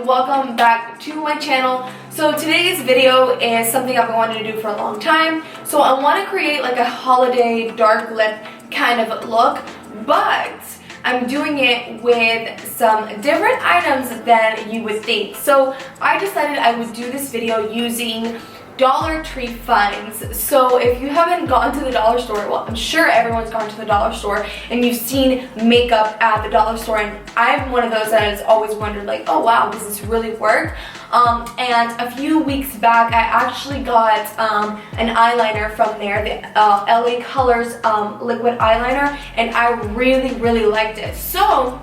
welcome back to my channel. So today's video is something I've been wanting to do for a long time. So I want to create like a holiday dark lip kind of look, but I'm doing it with some different items than you would think. So I decided I would do this video using Dollar Tree finds. So if you haven't gone to the dollar store, well, I'm sure everyone's gone to the dollar store and you've seen makeup at the dollar store, and I'm one of those that has always wondered like, oh wow, does this really work? And a few weeks back I actually got an eyeliner from there, the LA Colors liquid eyeliner, and I really liked it. So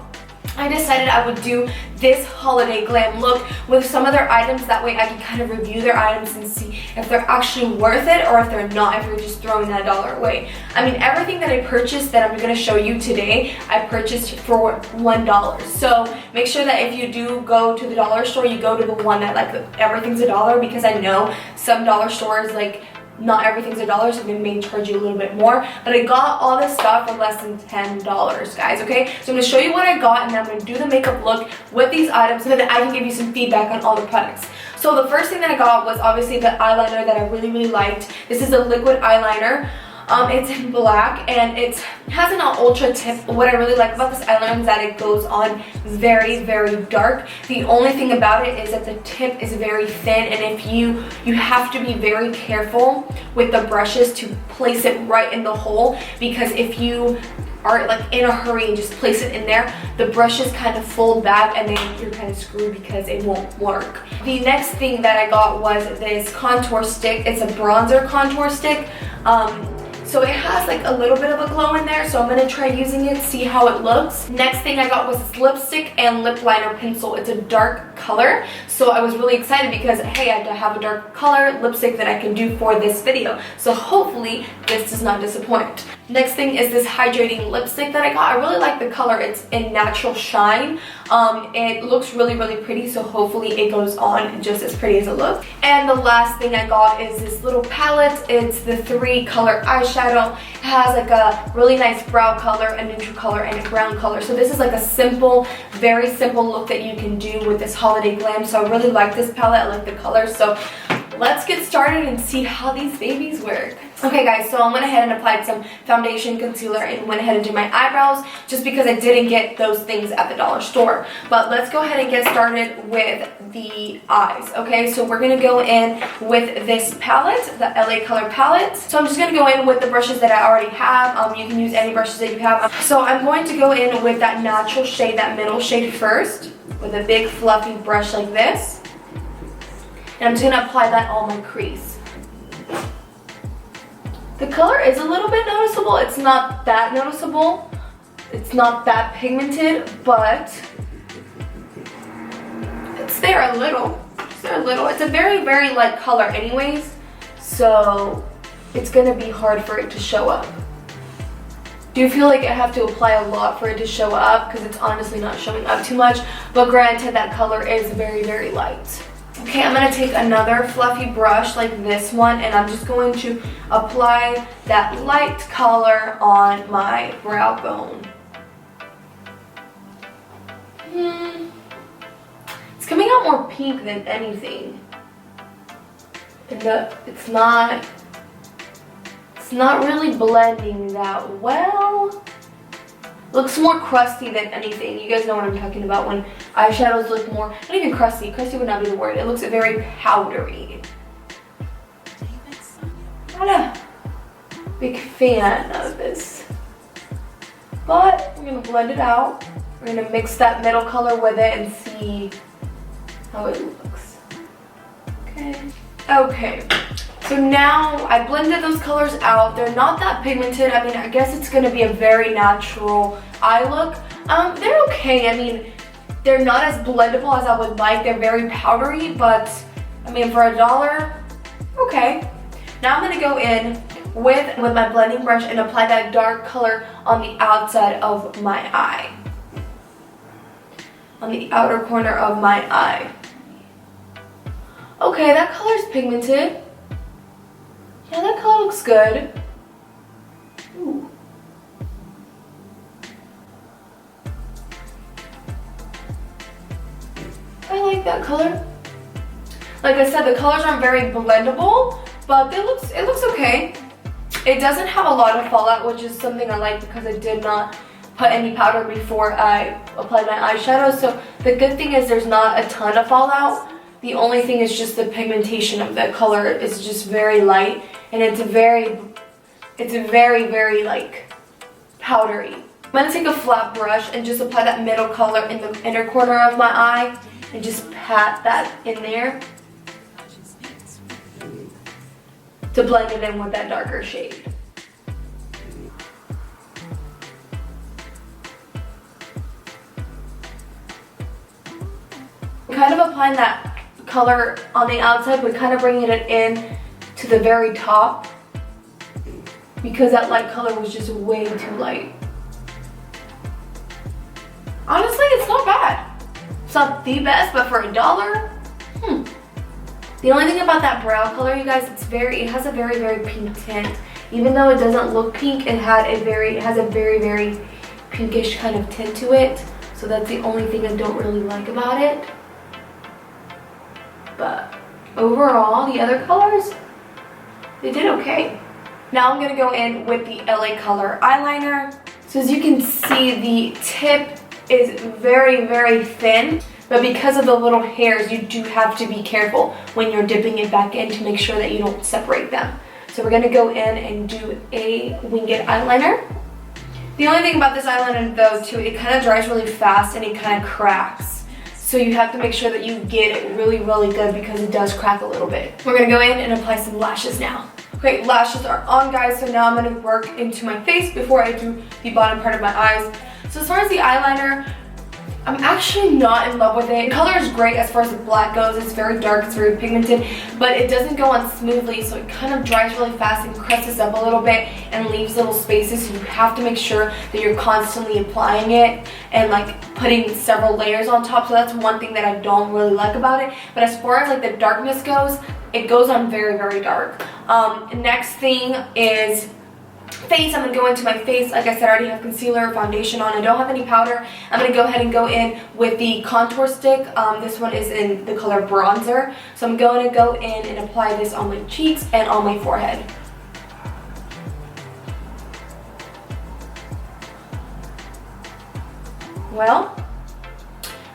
I decided I would do this holiday glam look with some of their items. That way I can kind of review their items and see if they're actually worth it or if they're not, if you're just throwing that dollar away. I mean, everything that I purchased that I'm going to show you today, I purchased for $1. So make sure that if you do go to the dollar store, you go to the one that like everything's $1, because I know some dollar stores, like, not everything's $1, so they may charge you a little bit more. But I got all this stuff for less than $10, guys, okay? So I'm going to show you what I got, and then I'm going to do the makeup look with these items so that I can give you some feedback on all the products. So the first thing that I got was obviously the eyeliner that I really liked. This is a liquid eyeliner. It's in black and it has an ultra tip. What I really like about this eyeliner is that it goes on very dark. The only thing about it is that the tip is very thin, and if you have to be very careful with the brushes to place it right in the hole, because if you are like in a hurry and just place it in there, the brushes kind of fold back and then you're kind of screwed because it won't work. The next thing that I got was this contour stick. It's a bronzer contour stick. So it has like a little bit of a glow in there, so I'm going to try using it, see how it looks. Next thing I got was this lipstick and lip liner pencil. It's a dark color, so I was really excited because, hey, I have a dark color lipstick that I can do for this video. So hopefully this does not disappoint. Next thing is this hydrating lipstick that I got. I really like the color. It's in natural shine. It looks really pretty, so hopefully it goes on just as pretty as it looks. And the last thing I got is this little palette. It's the 3-color eyeshadow. It has like a really nice brow color, a neutral color, and a brown color. So this is like a simple, very simple look that you can do with this holiday glam. So I really like this palette. I like the color. So let's get started and see how these babies work. Okay guys, so I went ahead and applied some foundation, concealer, and went ahead and did my eyebrows just because I didn't get those things at the dollar store. But let's go ahead and get started with the eyes. Okay, so we're going to go in with this palette, the LA Color palette. So I'm just going to go in with the brushes that I already have. You can use any brushes that you have. So I'm going to go in with that natural shade, that middle shade first, with a big fluffy brush like this. And I'm just going to apply that on my crease. The color is a little bit noticeable. It's not that noticeable. It's not that pigmented, but it's there a little. It's there a little. It's a very light color anyways, so it's going to be hard for it to show up. Do you feel like I have to apply a lot for it to show up? Because it's honestly not showing up too much, but granted that color is very light. Okay, I'm going to take another fluffy brush like this one, and I'm just going to apply that light color on my brow bone. It's coming out more pink than anything. And it's not really blending that well. Looks more crusty than anything. You guys know what I'm talking about when eyeshadows look more, not even crusty. Crusty would not be the word. It looks very powdery. Not a big fan of this. But we're going to blend it out. We're going to mix that middle color with it and see how it looks. Okay. So now I blended those colors out. They're not that pigmented. I mean, I guess it's going to be a very natural eye look. They're okay. I mean, they're not as blendable as I would like. They're very powdery, but I mean, for $1, okay. Now I'm going to go in with my blending brush and apply that dark color on the outside of my eye. On the outer corner of my eye. Okay, that color is pigmented. Yeah, that color looks good. Ooh. I like like that color. Like I said, the colors aren't very blendable, but it looks okay. It doesn't have a lot of fallout, which is something I like because I did not put any powder before I applied my eyeshadow. So the good thing is there's not a ton of fallout. The only thing is just the pigmentation of the color is just very light, and it's very like powdery. I'm gonna take a flat brush and just apply that middle color in the inner corner of my eye and just pat that in there to blend it in with that darker shade. Kind of applying that color on the outside, but kind of bringing it in to the very top because that light color was just way too light. Honestly, it's not bad. It's not the best, but for $1, The only thing about that brow color, you guys, it has a very, very pink tint. Even though it doesn't look pink, it has a very, very pinkish kind of tint to it. So that's the only thing I don't really like about it. But overall, the other colors, they did okay. Now I'm gonna go in with the LA Color eyeliner. So as you can see, the tip is very, very thin, but because of the little hairs, you do have to be careful when you're dipping it back in to make sure that you don't separate them. So we're gonna go in and do a winged eyeliner. The only thing about this eyeliner though too, it kind of dries really fast and it kind of cracks. So you have to make sure that you get it really, really good because it does crack a little bit. We're gonna go in and apply some lashes now. Okay, lashes are on, guys, so now I'm gonna work into my face before I do the bottom part of my eyes. So as far as the eyeliner, I'm actually not in love with it. The color is great as far as the black goes. It's very dark, it's very pigmented, but it doesn't go on smoothly, so it kind of dries really fast and crushes up a little bit and leaves little spaces. So you have to make sure that you're constantly applying it and like putting several layers on top. So that's one thing that I don't really like about it. But as far as like the darkness goes, it goes on very, very dark. Next thing is face. I'm going to go into my face. Like I said, I already have concealer, foundation on. I don't have any powder. I'm going to go ahead and go in with the contour stick. This one is in the color bronzer. So I'm going to go in and apply this on my cheeks and on my forehead. Well,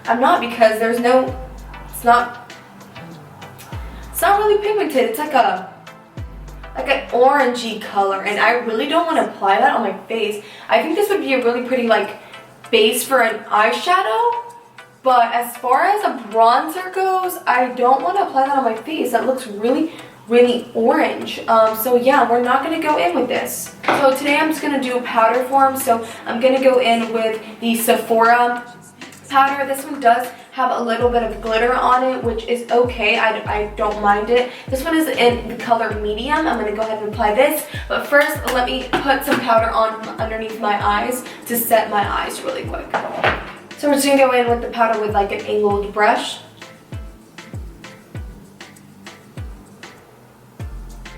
I'm not, because there's no, it's not really pigmented. It's like an orangey color, and I really don't want to apply that on my face. I think this would be a really pretty like base for an eyeshadow, but as far as a bronzer goes, I don't want to apply that on my face. That looks really, really orange. So yeah, we're not going to go in with this. So today I'm just going to do a powder form. So I'm going to go in with the Sephora powder. This one does have a little bit of glitter on it, which is okay. I don't mind it. This one is in the color medium. I'm going to go ahead and apply this, but first let me put some powder on underneath my eyes to set my eyes really quick. So we're just going to go in with the powder with like an angled brush.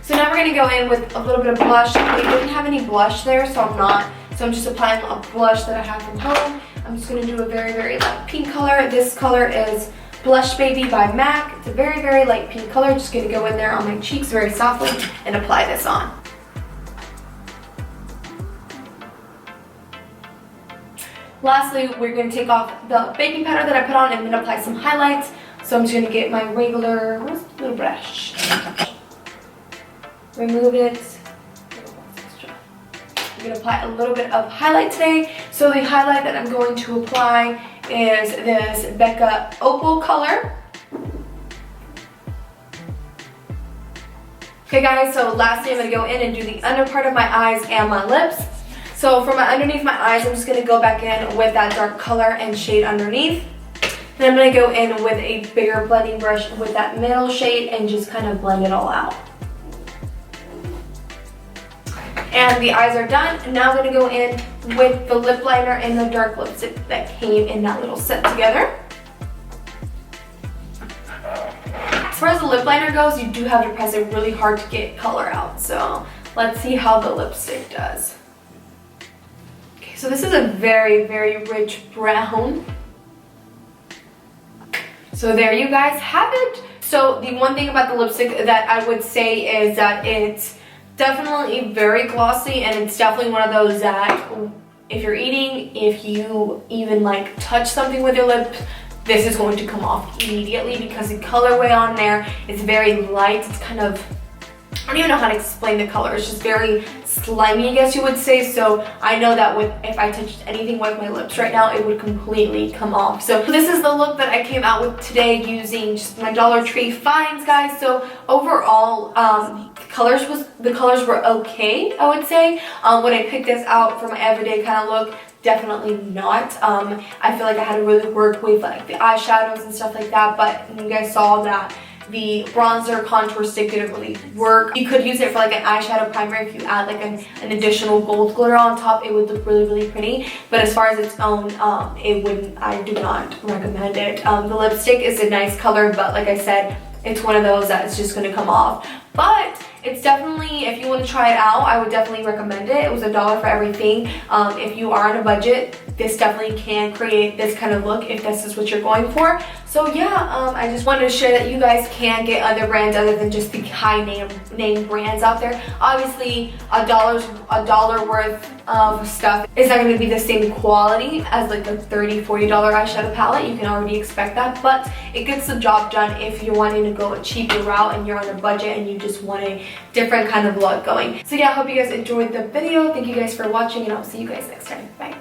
So now we're going to go in with a little bit of blush. I didn't have any blush there, so I'm just applying a blush that I have from home. I'm just going to do a very, very light pink color. This color is Blush Baby by MAC. It's a very, very light pink color. Just going to go in there on my cheeks very softly and apply this on. Lastly, we're going to take off the baking powder that I put on and then apply some highlights. So I'm just going to get my regular little brush. Remove it. I'm going to apply a little bit of highlight today. So the highlight that I'm going to apply is this Becca Opal color. Okay guys, so lastly I'm going to go in and do the under part of my eyes and my lips. So for my underneath my eyes, I'm just going to go back in with that dark color and shade underneath. Then I'm going to go in with a bigger blending brush with that middle shade and just kind of blend it all out. And the eyes are done. And now I'm going to go in with the lip liner and the dark lipstick that came in that little set together. As far as the lip liner goes, you do have to press it really hard to get color out. So let's see how the lipstick does. Okay, so this is a very, very rich brown. So there you guys have it. So the one thing about the lipstick that I would say is that it's definitely very glossy, and it's definitely one of those that if you're eating, if you even like touch something with your lip, this is going to come off immediately because the colorway on there is very light. It's kind of, I don't even know how to explain the color. It's just very slimy, I guess you would say. So I know that if I touched anything with my lips right now, it would completely come off. So this is the look that I came out with today using just my Dollar Tree finds, guys. So overall, the colors were okay, I would say. When I picked this out for my everyday kind of look, definitely not. I feel like I had to really work with like the eyeshadows and stuff like that, but you guys saw that the bronzer contour stick didn't really work. You could use it for like an eyeshadow primer if you add like an additional gold glitter on top. It would look really, really pretty. But as far as its own, it wouldn't, I do not recommend it. The lipstick is a nice color, but like I said, it's one of those that it's just gonna come off. But it's definitely, if you want to try it out, I would definitely recommend it. It was $1 for everything. If you are on a budget, this definitely can create this kind of look if this is what you're going for. So yeah, I just wanted to share that you guys can get other brands other than just the high name brands out there. Obviously, $1 worth of stuff is not going to be the same quality as like a $30, $40 eyeshadow palette. You can already expect that, but it gets the job done if you're wanting to go a cheaper route and you're on a budget and you just want a different kind of look going. So yeah, I hope you guys enjoyed the video. Thank you guys for watching, and I'll see you guys next time. Bye.